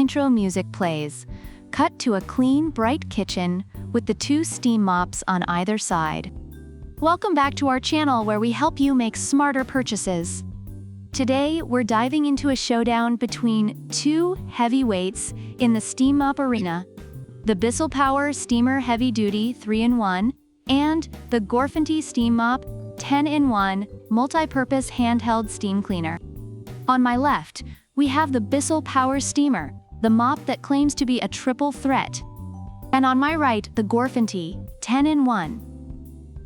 intro music plays. Cut to a clean, bright kitchen with the 2 steam mops on either side. Welcome back to our channel where we help you make smarter purchases. Today, we're diving into a showdown between 2 heavyweights in the steam mop arena: the BISSELL Power Steamer Heavy Duty 3-in-1 and the GorFanty Steam Mop 10-in-1 Multi-Purpose Handheld Steam Cleaner. On my left, we have the BISSELL Power Steamer, the mop that claims to be a triple threat. And on my right, the GorFanty 10-in-1.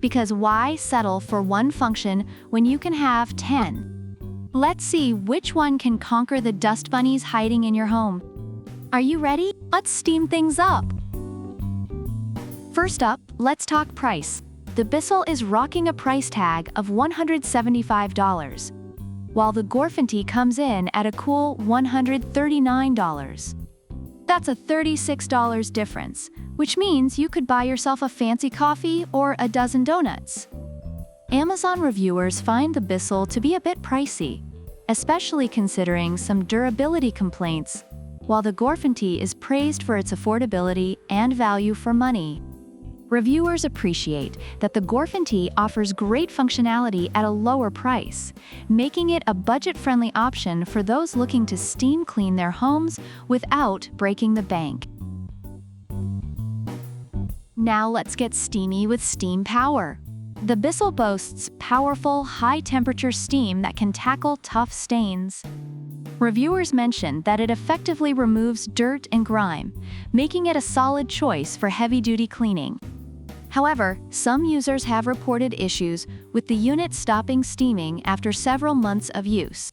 Because why settle for one function when you can have 10? Let's see which one can conquer the dust bunnies hiding in your home. Are you ready? Let's steam things up. First up, let's talk price. The BISSELL is rocking a price tag of $175, while the GorFanty comes in at a cool $139. That's a $36 difference, which means you could buy yourself a fancy coffee or a dozen donuts. Amazon reviewers find the BISSELL to be a bit pricey, especially considering some durability complaints, while the GorFanty is praised for its affordability and value for money. Reviewers appreciate that the GorFanty offers great functionality at a lower price, making it a budget-friendly option for those looking to steam clean their homes without breaking the bank. Now let's get steamy with steam power. The BISSELL boasts powerful, high-temperature steam that can tackle tough stains. Reviewers mention that it effectively removes dirt and grime, making it a solid choice for heavy-duty cleaning. However, some users have reported issues with the unit stopping steaming after several months of use.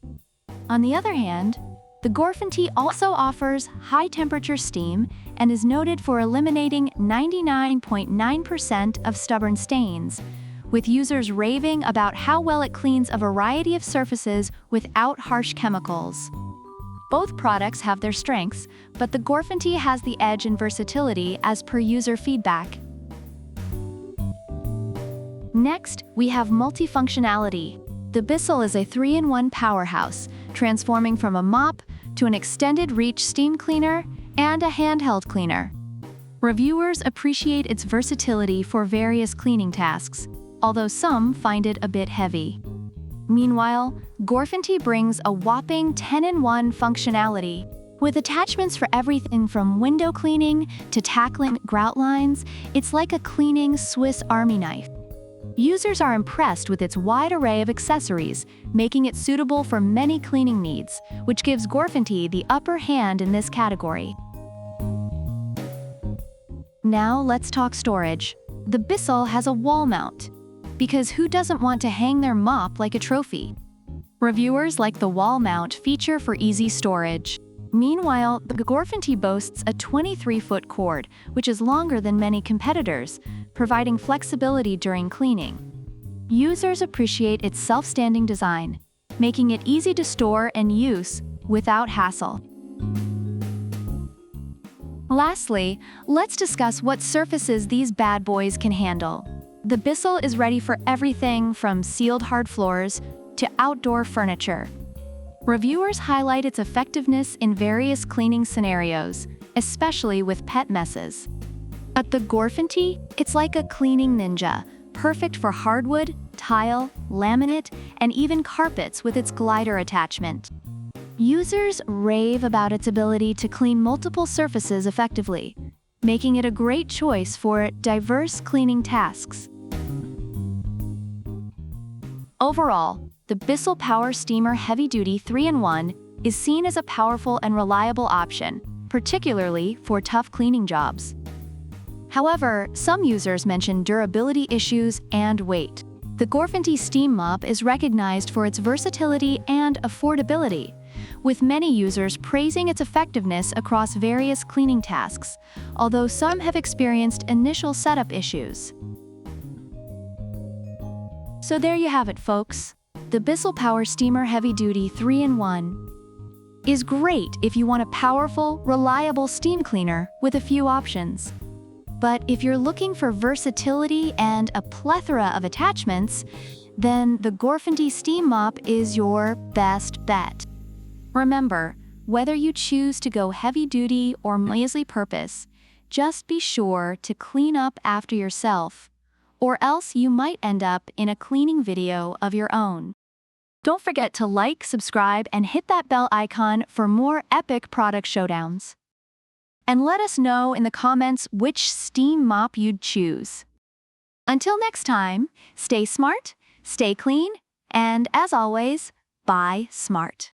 On the other hand, the GorFanty also offers high-temperature steam and is noted for eliminating 99.9% of stubborn stains, with users raving about how well it cleans a variety of surfaces without harsh chemicals. Both products have their strengths, but the GorFanty has the edge in versatility as per user feedback. Next, we have multifunctionality. The BISSELL is a 3-in-1 powerhouse, transforming from a mop to an extended-reach steam cleaner and a handheld cleaner. Reviewers appreciate its versatility for various cleaning tasks, although some find it a bit heavy. Meanwhile, GorFanty brings a whopping 10-in-1 functionality. With attachments for everything from window cleaning to tackling grout lines, it's like a cleaning Swiss Army knife. Users are impressed with its wide array of accessories, making it suitable for many cleaning needs, which gives GorFanty the upper hand in this category. Now let's talk storage. The BISSELL has a wall mount, because who doesn't want to hang their mop like a trophy? Reviewers like the wall mount feature for easy storage. Meanwhile, the GorFanty boasts a 23-foot cord, which is longer than many competitors, providing flexibility during cleaning. Users appreciate its self-standing design, making it easy to store and use without hassle. Lastly, let's discuss what surfaces these bad boys can handle. The BISSELL is ready for everything from sealed hard floors to outdoor furniture. Reviewers highlight its effectiveness in various cleaning scenarios, especially with pet messes. At the GorFanty, it's like a cleaning ninja, perfect for hardwood, tile, laminate, and even carpets with its glider attachment. Users rave about its ability to clean multiple surfaces effectively, making it a great choice for diverse cleaning tasks. Overall, the BISSELL Power Steamer Heavy Duty 3-in-1 is seen as a powerful and reliable option, particularly for tough cleaning jobs. However, some users mention durability issues and weight. The GorFanty Steam Mop is recognized for its versatility and affordability, with many users praising its effectiveness across various cleaning tasks, although some have experienced initial setup issues. So there you have it, folks. The BISSELL Power Steamer Heavy Duty 3-in-1 is great if you want a powerful, reliable steam cleaner with a few options. But if you're looking for versatility and a plethora of attachments, then the GorFanty Steam Mop is your best bet. Remember, Whether you choose to go heavy-duty or multi-purpose, just be sure to clean up after yourself, or else you might end up in a cleaning video of your own. Don't forget to like, subscribe, and hit that bell icon for more epic product showdowns. And let us know in the comments which steam mop you'd choose. Until next time, stay smart, stay clean, and as always, buy smart.